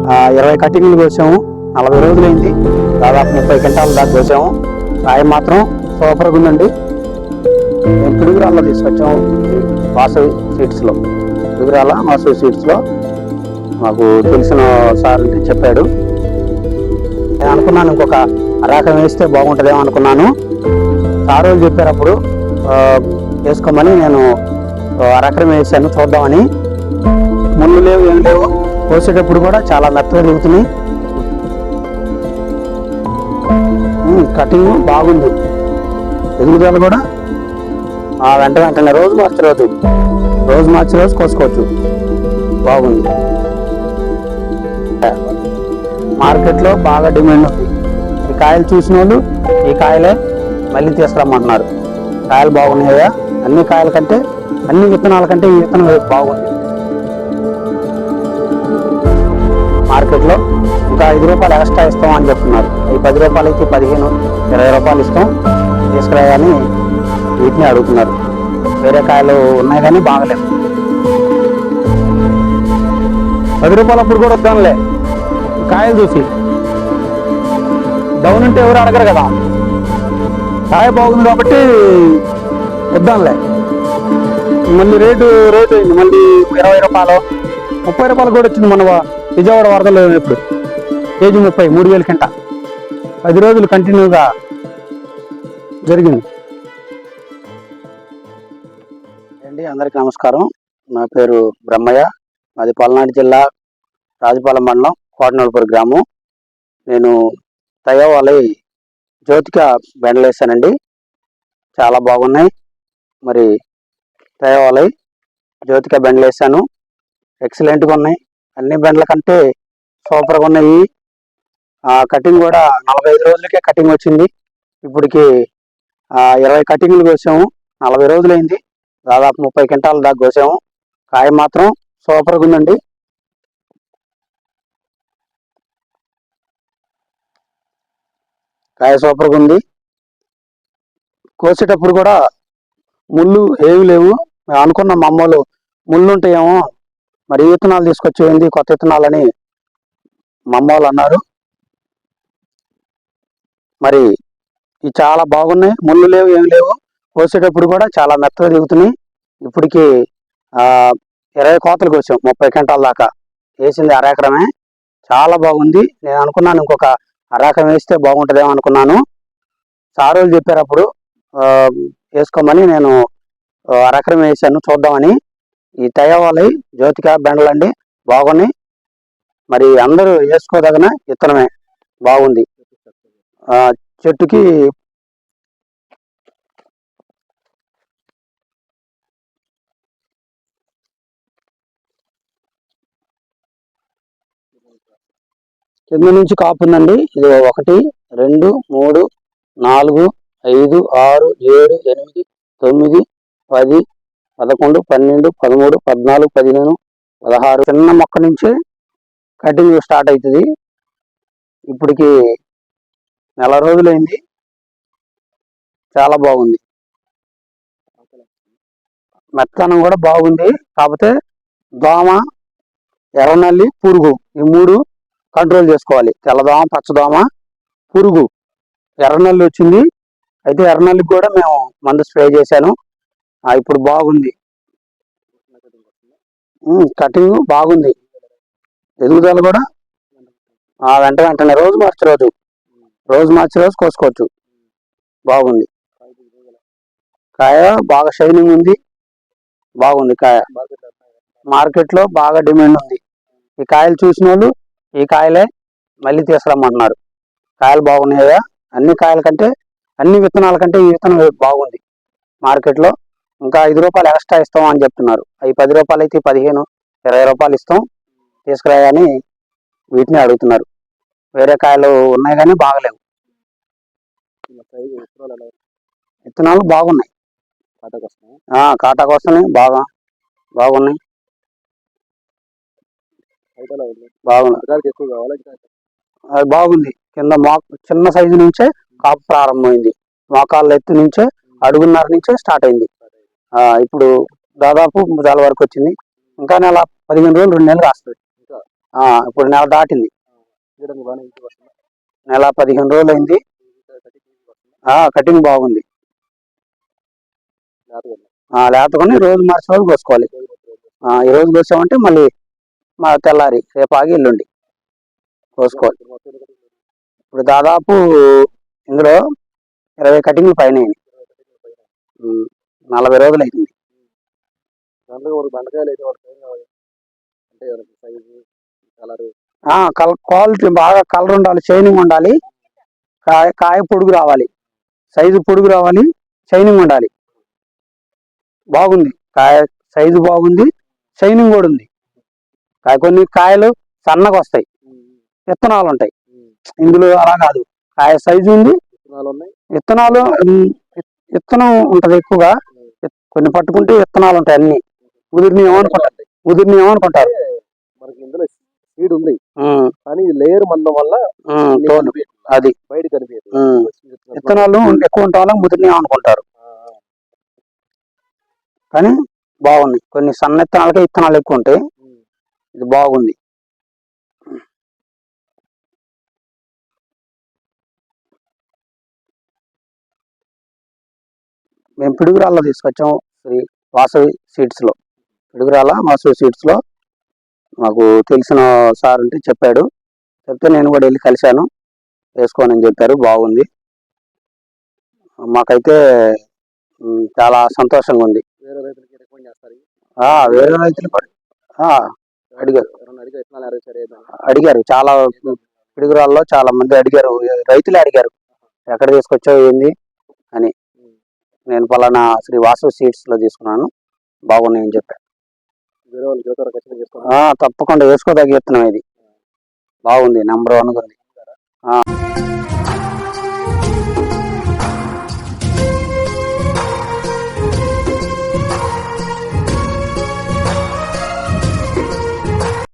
20 కటింగ్లు కోసాము. 40 రోజులైంది. దాదాపు 30 క్వింటాల దాకా కోసాము. కాయ మాత్రం సూపర్గా ఉందండి. మేము పిడుగురాల్లో తీసుకొచ్చాము. వాసవి సీడ్స్లో, పిడుగురాల వాసవి సీడ్స్లో మాకు తెలిసిన సార్ చెప్పాడు. నేను అనుకున్నాను ఇంకొక రకం వేస్తే బాగుంటుందేమో అనుకున్నాను. సార్ వాళ్ళు చెప్పారు అప్పుడు వేసుకోమని. నేను రకం వేసాను చూద్దామని. ముళ్ళు లేవు, ఏం లేవు. కోసేటప్పుడు కూడా చాలా మెత్తగా దిగుతున్నాయి. కటింగ్ బాగుంది. ఎదుగుదల కూడా వెంటనే రోజు మార్చి రోజు కోసుకోవచ్చు. బాగుంది. మార్కెట్లో బాగా డిమాండ్ ఉంది. ఈ కాయలు చూసిన వాళ్ళు ఈ కాయలే మళ్ళీ తీసుకురమ్మంటున్నారు. కాయలు బాగున్నాయా? అన్ని కాయల కంటే, అన్ని విత్తనాల కంటే ఈ విత్తనం బాగుంది. మార్కెట్లో ఇంకా 5 రూపాయలు ఎక్స్ట్రా ఇస్తాం అని చెప్తున్నారు. ఈ 10 రూపాయలకి 15, 20 రూపాయలు ఇస్తాం తీసుకురాయని వీటిని అడుగుతున్నారు. వేరే కాయలు ఉన్నాయి కానీ బాగలేవు. 10 రూపాయలు అప్పుడు కూడా వద్దాంలే. కాయలు చూసి డౌన్ ఉంటే ఎవరు అడగరు కదా. కాయ బాగుంది కాబట్టి వద్దాంలే. మళ్ళీ రేటు అయింది. మళ్ళీ 20 రూపాయలు, 30 రూపాయలు కూడా వచ్చింది. మన విజయవాడ వరదలు ఇప్పుడు కేజీ 30, 3,000 కింట 10 రోజులు కంటిన్యూగా జరిగింది అండి. అందరికీ నమస్కారం. నా పేరు బ్రహ్మయ్య. మాది పల్నాడు జిల్లా రాజపాలెం మండలం కోటనూరుపూర్ గ్రామం. నేను తయవాలి జ్యోతిక బెండలు వేసానండి. చాలా బాగున్నాయి. మరి తయవాలి జ్యోతిక బెండలు వేసాను. ఎక్సలెంట్గా ఉన్నాయి. అన్ని బెండల కంటే సూపర్గా ఉన్నాయి. కటింగ్ కూడా 45 రోజులకే కటింగ్ వచ్చింది. ఇప్పటికి 20 కటింగ్లు కోసాము. 40 రోజులైంది. దాదాపు 30 క్వింటాల దాకా కోసాము. కాయ మాత్రం సూపర్గా ఉందండి. కాయ సూపర్గా ఉంది. కోసేటప్పుడు కూడా ముళ్ళు ఏమి లేవు. మేము అనుకున్నాం మా అమ్మోళ్ళు ముళ్ళు ఉంటాయేమో, మరి ఈ విత్తనాలు తీసుకొచ్చేయండి కొత్త విత్తనాలని మా అమ్మోళ్ళు అన్నారు. మరి ఇవి చాలా బాగున్నాయి. ముళ్ళు లేవు, ఏమి లేవు. కోసేటప్పుడు కూడా చాలా మెత్తగా దిగుతున్నాయి. ఇప్పటికి 20 కోతలు కోసాం. 30 క్వింటాల దాకా వేసింది. అరెకరమే. చాలా బాగుంది. నేను అనుకున్నాను ఇంకొక అరెకరం వేస్తే బాగుంటుందేమో అనుకున్నాను. సార్ వాళ్ళు చెప్పారు అప్పుడు వేసుకోమని. నేను అరెకరం వేసాను చూద్దామని. ఈ తయవాలి జ్యోతిక బెండలండి బాగున్నాయి. మరి అందరూ వేసుకోదగిన విత్తనమే. బాగుంది. చెట్టుకి కింద నుంచి కాపు ఉందండి. ఇది 1, 2, 3, 4, 5, 6, 7, 8, 9, 10, 11, 12, 13, 14, 15, 16 చిన్న మొక్క నుంచే కటింగ్ స్టార్ట్ అవుతుంది. ఇప్పటికి 4 రోజులైంది. చాలా బాగుంది. మెత్తనం కూడా బాగుంది. కాకపోతే దోమ, ఎర్రనల్లి, పురుగు ఈ 3 కంట్రోల్ చేసుకోవాలి. తెల్లదోమ, పచ్చదోమ, పురుగు. ఎర్రనల్లి వచ్చింది. అయితే ఎర్రనల్లికి కూడా మేము మందు స్ప్రే చేశాను. ఇప్పుడు బాగుంది. కటింగ్ బాగుంది. ఎదుగుదల కూడా వెంటనే రోజు మార్చి రోజు కోసుకోవచ్చు. బాగుంది. కాయ బాగా షైనింగ్ ఉంది. బాగుంది కాయ. మార్కెట్లో బాగా డిమాండ్ ఉంది. ఈ కాయలు చూసిన వాళ్ళు ఈ కాయలే మళ్ళీ తీసుకురమ్మంటున్నారు. కాయలు బాగున్నాయా? అన్ని కాయల కంటే, అన్ని విత్తనాల కంటే ఈ విత్తనం బాగుంది. మార్కెట్లో ఇంకా 5 రూపాయలు ఎక్స్ట్రా ఇస్తాం అని చెప్తున్నారు. అవి 10 రూపాయలకి 15, 20 రూపాయలు ఇస్తాం తీసుకురాయని వీటిని అడుగుతున్నారు. వేరే కాయలు ఉన్నాయి కానీ బాగలేవు. విత్తనాలు బాగున్నాయి. కాటాకు వస్తున్నాయి. బాగున్నాయి. అది బాగుంది. కింద చిన్న సైజు నుంచే కాపు ప్రారంభమైంది. మోకాళ్ళ ఎత్తు నుంచే, అడుగున్నర నుంచే స్టార్ట్ అయింది. ఇప్పుడు దాదాపు 3 వరకు వచ్చింది. ఇంకా నెల 15 రోజులు, 2 నెలలు రాస్తుంది. ఇప్పుడు నెల దాటింది. నెల 15 రోజులు అయింది. కటింగ్ బాగుంది. లేతకొని రోజు మార్చి రోజు కోసుకోవాలి. ఈ రోజు కోసామంటే మళ్ళీ తెల్లారి రేపు ఆగి ఎల్లుండి కోసుకోవాలి. ఇప్పుడు దాదాపు ఇందులో 20 కటింగ్లు పైన 40 రోజులు అయింది. క్వాలిటీ బాగా కలర్ ఉండాలి, షైనింగ్ ఉండాలి, కాయ పొడుగు రావాలి, సైజు పొడుగు రావాలి, షైనింగ్ ఉండాలి. బాగుంది కాయ, సైజు బాగుంది, షైనింగ్ కూడా ఉంది. కొన్ని కాయలు సన్నగా వస్తాయి, విత్తనాలు ఉంటాయి. ఇందులో అలా కాదు, కాయ సైజు ఉంది, విత్తనాలు విత్తనం ఉంటది ఎక్కువగా. కొన్ని పట్టుకుంటే విత్తనాలు ఉంటాయి, అన్ని ముదిరిని ఏమనుకుంటారు. సీడ్ ఉంది కానీ లేయర్ మందం వల్ల అది బయట కనిపించదు. విత్తనాలు ఎక్కువ ఉంటాం వల్ల ముదిరిని అనుకుంటారు. కానీ బాగుంది. కొన్ని సన్న విత్తనాలకే విత్తనాలు ఎక్కువ ఉంటాయి. ఇది బాగుంది. మేము పిడుగురాల్లో తీసుకొచ్చాం, శ్రీ వాసవి సీడ్స్ లో. పిడుగురాల వాసవి సీడ్స్ లో మాకు తెలిసిన సార్ ఉంటే చెప్పాడు. చెప్తే నేను కూడా వెళ్ళి కలిశాను, వేసుకోనని చెప్పారు. బాగుంది. మాకైతే చాలా సంతోషంగా ఉంది. వేరే రైతులు అడిగారు చాలా పిడుగురాల్లో చాలా మంది అడిగారు, రైతులే అడిగారు ఎక్కడ తీసుకొచ్చావు ఏంది అని. నేను పలానా శ్రీ వాసవి సీడ్స్ లో తీసుకున్నాను, బాగున్నాయని చెప్పాను. తప్పకుండా వేసుకోదగ్గ విత్తనం ఇది. బాగుంది, నెంబర్ 1 ఉంది.